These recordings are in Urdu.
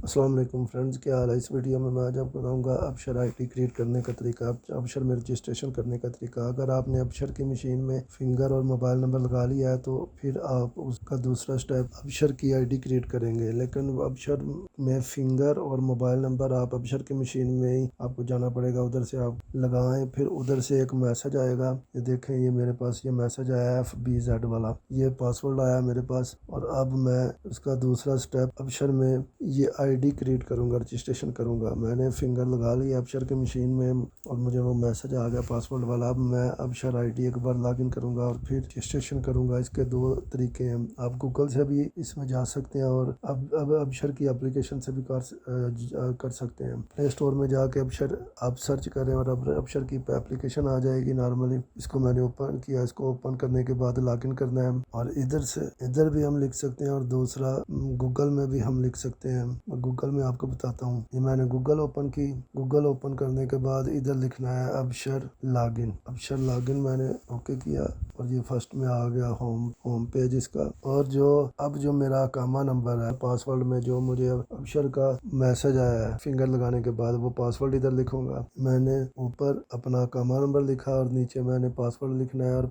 السلام علیکم فرینڈز، کیا حال ہے؟ اس ویڈیو میں آج آپ کو بتاؤں گا ابشر آئی ڈی کریٹ کرنے کا طریقہ، ابشر میں رجسٹریشن کرنے کا طریقہ۔ اگر آپ نے ابشر کی مشین میں فنگر اور موبائل نمبر لگا لیا ہے تو پھر آپ اس کا دوسرا سٹیپ ابشر کی آئی ڈی کریٹ کریں گے، لیکن ابشر میں فنگر اور موبائل نمبر آپ ابشر کی مشین میں ہی آپ کو جانا پڑے گا، ادھر سے آپ لگائیں، پھر ادھر سے ایک میسج آئے گا۔ یہ دیکھیں، یہ میرے پاس یہ میسج آیا FBZ والا، یہ پاسورڈ آیا میرے پاس، اور اب میں اس کا دوسرا سٹیپ ابشر میں یہ آئی ڈی کریٹ کروں گا، رجسٹریشن کروں گا۔ میں نے فنگر لگا لی ابشر کی مشین میں اور مجھے وہ میسج آ گیا پاسورڈ والا۔ اب میں ابشر آئی ڈی ایک بار لاگ ان کروں گا اور پھر رجسٹریشن کروں گا۔ اس کے دو طریقے ہیں، آپ گوگل سے بھی اس میں جا سکتے ہیں اور اب ابشر کی اپلیکیشن سے بھی کر سکتے ہیں۔ پلے اسٹور میں جا کے ابشر آپ سرچ کریں اور ابشر کی اپلیکیشن آ جائے گی نارملی۔ اس کو میں نے اوپن کیا، اس کو اوپن کرنے کے بعد لاگ ان کرنا ہے، اور ادھر بھی ہم لکھ سکتے ہیں اور دوسرا گوگل میں بھی ہم لکھ سکتے ہیں۔ گوگل میں آپ کو بتاتا ہوں، یہ میں نے گوگل اوپن کی۔ گوگل اوپن کرنے کے بعد ادھر لکھنا ہے ابشر لاگ ان۔ ابشر لاگ ان میں نے اوکے کیا اور یہ فرسٹ میں آ گیا ہوم پیج اس کا۔ اور اب جو میرا اقامہ نمبر ہے، پاسورڈ میں جو مجھے ابشر کا میسج آیا ہے فنگر لگانے کے بعد، وہ پاسورڈ ادھر لکھوں گا۔ میں نے اوپر اپنا اقامہ نمبر لکھا اور نیچے میں نے پاسورڈ لکھنا ہے، اور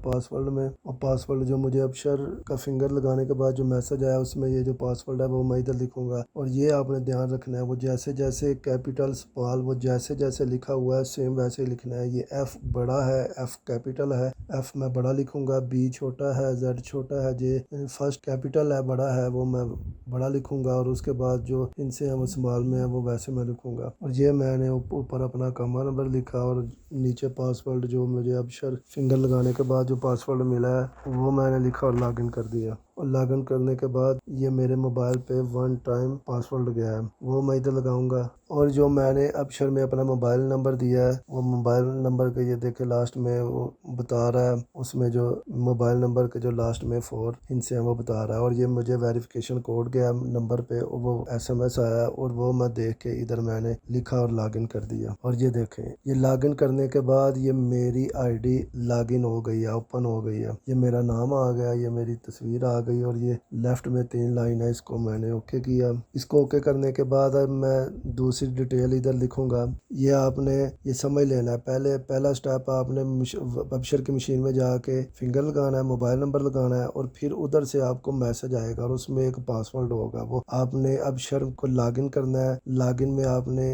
پاسورڈ جو مجھے ابشر کا فنگر لگانے کے بعد جو میسج آیا اس میں یہ جو پاسورڈ ہے وہ میں ادھر لکھوں گا۔ اور یہ آپ نے دھیان رکھنا ہے، وہ جیسے جیسے کیپیٹل اسمال وہ جیسے جیسے لکھا ہوا ہے سیم ویسے ہی لکھنا ہے۔ یہ ایف بڑا ہے، ایف کیپیٹل ہے، ایف میں بڑا لکھوں گا، بی چھوٹا ہے، زیڈ چھوٹا ہے، جے فرسٹ کیپیٹل ہے بڑا ہے وہ میں بڑا لکھوں گا، اور اس کے بعد جو ان سے ہم اسمال میں ہے وہ ویسے میں لکھوں گا۔ اور یہ میں نے اوپر اپنا اقامہ نمبر لکھا اور نیچے پاسورڈ جو مجھے ابشر فنگر لگانے کے بعد جو پاسورڈ ملا ہے وہ میں نے لکھا اور لاگ ان کر دیا۔ اور لاگ ان کرنے کے بعد یہ میرے موبائل پہ 1 ٹائم پاسورڈ گیا ہے، وہ میں ادھر لگاؤں گا۔ اور جو میں نے ابشر میں اپنا موبائل نمبر دیا ہے، وہ موبائل نمبر کے یہ دیکھے لاسٹ میں وہ بتا رہا ہے، اس میں جو موبائل نمبر کے جو لاسٹ میں 4 ہندس ہیں وہ بتا رہا ہے۔ اور یہ مجھے ویریفیکیشن کوڈ گیا نمبر پہ، وہ SMS آیا اور وہ میں دیکھ کے ادھر میں نے لکھا اور لاگ ان کر دیا۔ اور یہ دیکھیں، یہ لاگ ان کرنے کے بعد یہ میری آئی ڈی لاگ ان ہو گئی ہے، اوپن ہو گئی ہے۔ یہ میرا نام آ گیا، یہ میری تصویر آ گئی، اور یہ لیفٹ میں 3 لائن ہے، اس کو میں نے اوکے کیا۔ اس کو اوکے کرنے کے بعد اب میں دوسری ڈیٹیل ادھر لکھوں گا۔ یہ آپ نے یہ سمجھ لینا ہے، پہلا سٹیپ آپ نے ابشر کی مشین میں جا کے فنگر لگانا ہے، موبائل نمبر لگانا ہے، اور پھر ادھر سے آپ کو میسج آئے گا اور اس میں ایک پاسورڈ ہوگا، وہ آپ نے ابشر کو لاگ ان کرنا ہے۔ لاگ ان میں آپ نے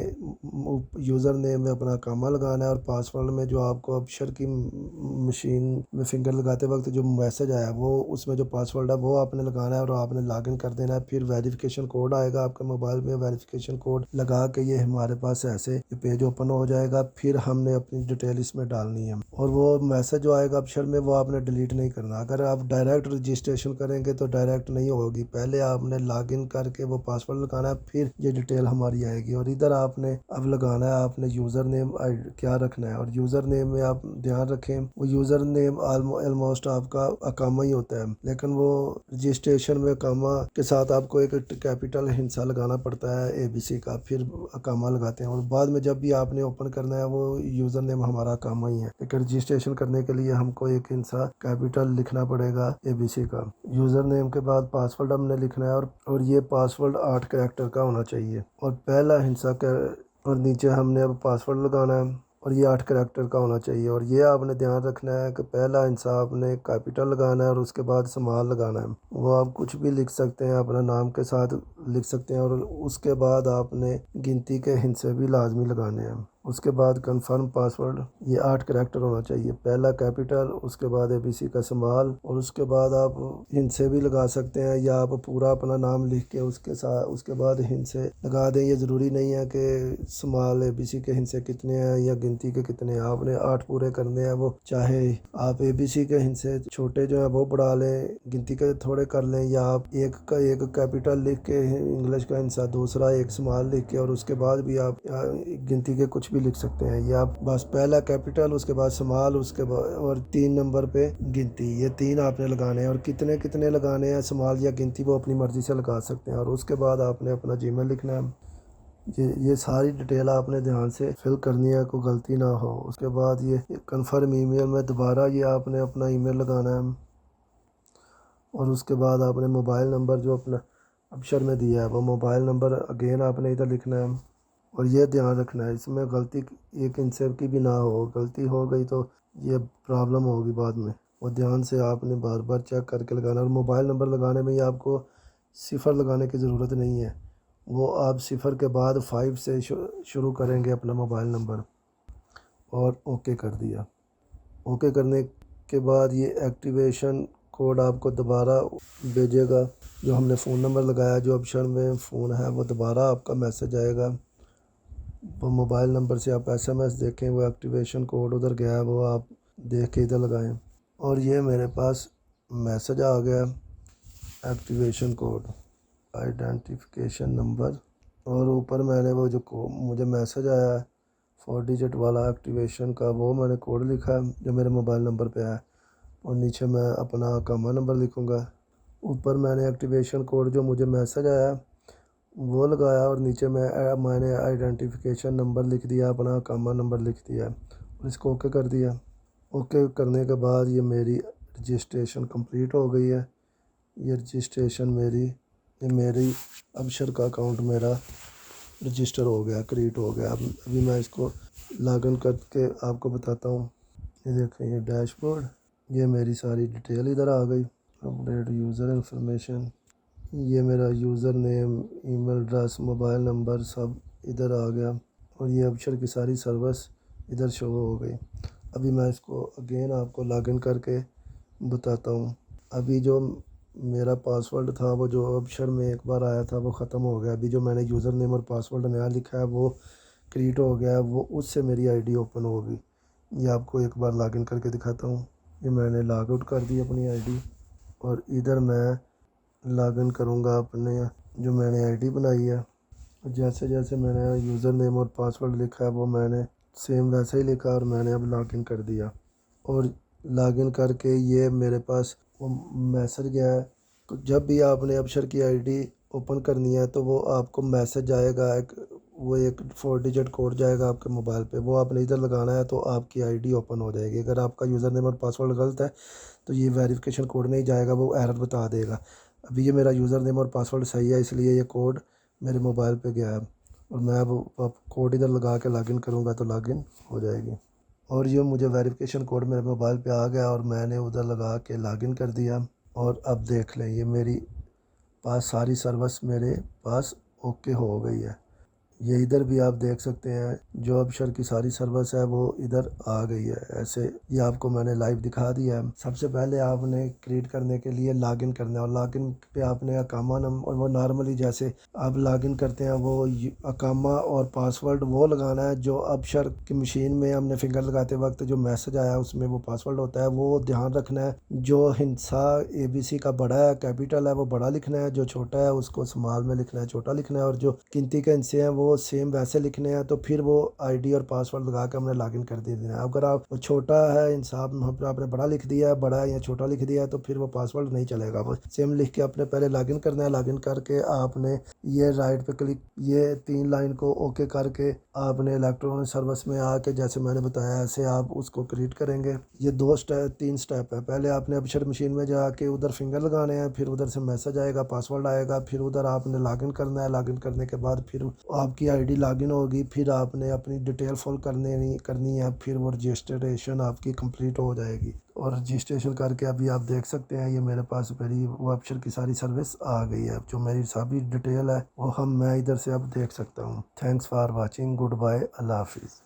یوزر نیم میں اپنا اقامہ لگانا ہے، اور پاسورڈ میں جو آپ کو ابشر کی مشین میں فنگر لگاتے وقت جو میسج آیا وہ اس میں جو پاسورڈ ہے وہ آپ نے لگانا ہے اور آپ نے لاگ ان کر دینا ہے۔ پھر ویریفیکیشن کوڈ آئے گا آپ کے موبائل میں، ویریفیکیشن کوڈ لگا کے یہ ہمارے پاس ایسے یہ پیج اوپن ہو جائے گا۔ پھر ہم نے اپنی ڈیٹیل اس میں ڈالنی ہے، اور وہ میسج جو آئے گا ابشر میں وہ آپ نے ڈیلیٹ نہیں کرنا۔ اگر آپ ڈائریکٹ رجسٹریشن کریں گے تو ڈائریکٹ نہیں ہوگی، پہلے آپ نے لاگ ان کر کے وہ پاسورڈ لگانا ہے، پھر یہ ڈیٹیل ہماری آئے گی۔ اور ادھر آپ نے اب لگانا ہے، آپ نے یوزر نیم کیا رکھنا ہے، اور یوزر نیم میں آپ دھیان رکھیں وہ یوزر نیم آلموسٹ آپ کا اقامہ ہی ہوتا ہے، لیکن وہ رجسٹریشن میں اقامہ کے ساتھ آپ کو ایک کیپیٹل ہندسہ لگانا پڑتا ہے ABC کا، پھر اقامہ لگاتے ہیں، اور بعد میں جب بھی آپ نے اوپن کرنا ہے وہ یوزر نیم ہمارا اقامہ ہی ہے، لیکن رجسٹریشن کرنے کے لیے ہم کو ایک ہندسہ کیپیٹل لکھنا پڑے گا ABC کا۔ یوزر نیم کے بعد پاسورڈ ہم نے لکھنا ہے، اور یہ پاسورڈ 8 کریکٹر کا ہونا چاہیے، اور پہلا ہندسہ اور نیچے ہم نے اب پاسورڈ لگانا ہے، اور یہ 8 کریکٹر کا ہونا چاہیے۔ اور یہ آپ نے دھیان رکھنا ہے کہ پہلا ہندسہ آپ نے کیپیٹل لگانا ہے اور اس کے بعد اسمال لگانا ہے، وہ آپ کچھ بھی لکھ سکتے ہیں، اپنا نام کے ساتھ لکھ سکتے ہیں، اور اس کے بعد آپ نے گنتی کے ہندسے بھی لازمی لگانے ہیں۔ اس کے بعد کنفرم پاسورڈ، یہ 8 کریکٹر ہونا چاہیے، پہلا کیپیٹل، اس کے بعد ABC کا اسمال، اور اس کے بعد آپ ہندسے بھی لگا سکتے ہیں، یا آپ پورا اپنا نام لکھ کے اس کے بعد ہندسے لگا دیں۔ یہ ضروری نہیں ہے کہ اسمال ABC کے ہندسے کتنے ہیں یا گنتی کے کتنے ہیں، آپ نے 8 پورے کرنے ہیں۔ وہ چاہے آپ ABC کے ہندسے چھوٹے جو ہیں وہ بڑھا لیں، گنتی کے تھوڑے کر لیں، یا آپ ایک کیپیٹل لکھ کے انگلش کا ہندسہ، دوسرا ایک اسمال لکھ کے، اور اس کے بعد بھی آپ گنتی کے کچھ بھی لکھ سکتے ہیں، یا آپ بس پہلا کیپیٹل، اس کے بعد اسمال، اس کے بعد اور 3 نمبر پہ گنتی، یہ 3 آپ نے لگانے ہیں، اور کتنے لگانے ہیں اسمال یا گنتی وہ اپنی مرضی سے لگا سکتے ہیں۔ اور اس کے بعد آپ نے اپنا جی میل لکھنا ہے۔ یہ ساری ڈیٹیل آپ نے دھیان سے فل کرنی ہے، کوئی غلطی نہ ہو۔ اس کے بعد یہ کنفرم ای میل میں دوبارہ یہ آپ نے اپنا ای میل لگانا ہے، اور اس کے بعد آپ نے موبائل نمبر جو ابشر میں دیا ہے وہ موبائل نمبر اگین آپ نے ادھر لکھنا ہے، اور یہ دھیان رکھنا ہے اس میں غلطی ایک انچ کی بھی نہ ہو، غلطی ہو گئی تو یہ پرابلم ہوگی بعد میں، اور دھیان سے آپ نے بار بار چیک کر کے لگانا۔ اور موبائل نمبر لگانے میں یہ آپ کو صفر لگانے کی ضرورت نہیں ہے، وہ آپ صفر کے بعد 5 سے شروع کریں گے اپنا موبائل نمبر، اور اوکے کر دیا۔ اوکے کرنے کے بعد یہ ایکٹیویشن کوڈ آپ کو دوبارہ بھیجے گا، جو ہم نے فون نمبر لگایا جو ابشر میں فون ہے وہ دوبارہ آپ کا میسج آئے گا، وہ موبائل نمبر سے آپ ایس ایم ایس دیکھیں، وہ ایکٹیویشن کوڈ ادھر گیا ہے وہ آپ دیکھ کے ادھر لگائیں، اور یہ میرے پاس میسج آ گیا ایکٹیویشن کوڈ آئیڈینٹیفیکیشن نمبر، اور اوپر میں نے وہ جو مجھے میسج آیا ہے 4 ڈیجٹ والا ایکٹیویشن کا، وہ میں نے کوڈ لکھا ہے جو میرے موبائل نمبر پہ ہے، اور نیچے میں اپنا اقامہ نمبر لکھوں گا۔ اوپر میں نے ایکٹیویشن کوڈ جو مجھے میسج آیا وہ لگایا، اور نیچے میں نے آئیڈینٹیفیکیشن نمبر لکھ دیا، اپنا اقامہ نمبر لکھ دیا، اور اس کو اوکے کر دیا۔ اوکے کرنے کے بعد یہ میری رجسٹریشن کمپلیٹ ہو گئی ہے، یہ رجسٹریشن میری ابشر کا اکاؤنٹ میرا رجسٹر ہو گیا، کریٹ ہو گیا۔ ابھی میں اس کو لاگ ان کر کے آپ کو بتاتا ہوں۔ یہ دیکھیں یہ ڈیش بورڈ، یہ میری ساری ڈیٹیل ادھر آ گئی، اپڈیٹ یوزر انفارمیشن، یہ میرا یوزر نیم، ای میل ایڈریس، موبائل نمبر سب ادھر آ گیا، اور یہ ابشر کی ساری سروس ادھر شو ہو گئی۔ ابھی میں اس کو اگین آپ کو لاگ ان کر کے بتاتا ہوں۔ ابھی جو میرا پاسورڈ تھا وہ جو ابشر میں ایک بار آیا تھا وہ ختم ہو گیا، ابھی جو میں نے یوزر نیم اور پاسورڈ نیا لکھا ہے وہ کریٹ ہو گیا ہے، وہ اس سے میری آئی ڈی اوپن ہوگی۔ یہ آپ کو ایک بار لاگ ان کر کے دکھاتا ہوں۔ یہ میں نے لاگ آؤٹ کر دی اپنی آئی ڈی، اور ادھر میں لاگ ان کروں گا اپنے جو میں نے آئی ڈی بنائی ہے، جیسے جیسے میں نے یوزر نیم اور پاسورڈ لکھا ہے وہ میں نے سیم ویسے ہی لکھا، اور میں نے اب لاگ ان کر دیا، اور لاگ ان کر کے یہ میرے پاس وہ میسج گیا ہے۔ جب بھی آپ نے ابشر کی آئی ڈی اوپن کرنی ہے تو وہ آپ کو میسج آئے گا، وہ ایک 4 ڈیجٹ کوڈ جائے گا آپ کے موبائل پہ، وہ آپ نے ادھر لگانا ہے تو آپ کی آئی ڈی اوپن ہو جائے گی۔ اگر آپ کا یوزر نیم اور پاسورڈ غلط ہے تو یہ ویریفیکیشن کوڈ نہیں جائے گا، وہ ایرر بتا دے گا۔ ابھی یہ میرا یوزر نیم اور پاسورڈ صحیح ہے، اس لیے یہ کوڈ میرے موبائل پہ گیا ہے، اور میں اب کوڈ ادھر لگا کے لاگ ان کروں گا تو لاگ ان ہو جائے گی۔ اور یہ مجھے ویریفیکیشن کوڈ میرے موبائل پہ آ گیا، اور میں نے ادھر لگا کے لاگ ان کر دیا، اور اب دیکھ لیں یہ میری پاس ساری سروس میرے پاس اوکے ہو گئی ہے۔ یہ ادھر بھی آپ دیکھ سکتے ہیں جو ابشر کی ساری سروس ہے وہ ادھر آ گئی ہے، ایسے یہ آپ کو میں نے لائیو دکھا دیا ہے۔ سب سے پہلے آپ نے کریٹ کرنے کے لیے لاگ ان کرنا ہے، اور لاگ ان پہ آپ نے اقامہ نمبر، اور وہ نارملی جیسے آپ لاگ ان کرتے ہیں وہ اقامہ اور پاسورڈ وہ لگانا ہے جو ابشر کی مشین میں ہم نے فنگر لگاتے وقت جو میسج آیا اس میں وہ پاسورڈ ہوتا ہے، وہ دھیان رکھنا ہے۔ جو ہندسا اے بی سی کا بڑا ہے کیپیٹل ہے وہ بڑا لکھنا ہے، جو چھوٹا ہے اس کو اسمال میں لکھنا ہے، چھوٹا لکھنا ہے، اور جو گنتی کے ہندسے ہیں وہ سیم ویسے لکھنے ہیں، تو پھر وہ آئی ڈی اور پاسورڈ لگا کے ہم نے لاگ ان کر دینا ہے۔ اگر آپ چھوٹا ہے انصاف آپ نے بڑا لکھ دیا ہے، بڑا ہے یا چھوٹا لکھ دیا ہے تو پھر وہ پاسورڈ نہیں چلے گا، وہ سیم لکھ کے اپنے پہلے لاگ ان کرنا ہے۔ لاگ ان کر کے آپ نے یہ رائٹ پہ کلک، یہ 3 لائن کو اوکے کر کے آپ نے الیکٹرانک سروس میں آ کے جیسے میں نے بتایا ایسے آپ اس کو کریٹ کریں گے۔ یہ 3 سٹیپ ہے، پہلے آپ نے ابشر مشین میں جا کے ادھر فنگر لگانے ہیں، پھر ادھر سے میسج آئے گا، پاسورڈ آئے گا، پھر ادھر آپ نے لاگ ان کرنا ہے۔ لاگ ان کرنے کے بعد پھر آپ کی آئی ڈی لاگ ان ہوگی، پھر آپ نے اپنی ڈیٹیل فل کرنی ہے، پھر وہ رجسٹریشن آپ کی کمپلیٹ ہو جائے گی۔ اور رجسٹریشن کر کے ابھی آپ دیکھ سکتے ہیں یہ میرے پاس میری وہ ابشر کی ساری سروس آ گئی ہے، جو میری ساری ڈیٹیل ہے وہ میں ادھر سے اب دیکھ سکتا ہوں۔ Thanks for watching, good bye, اللہ حافظ۔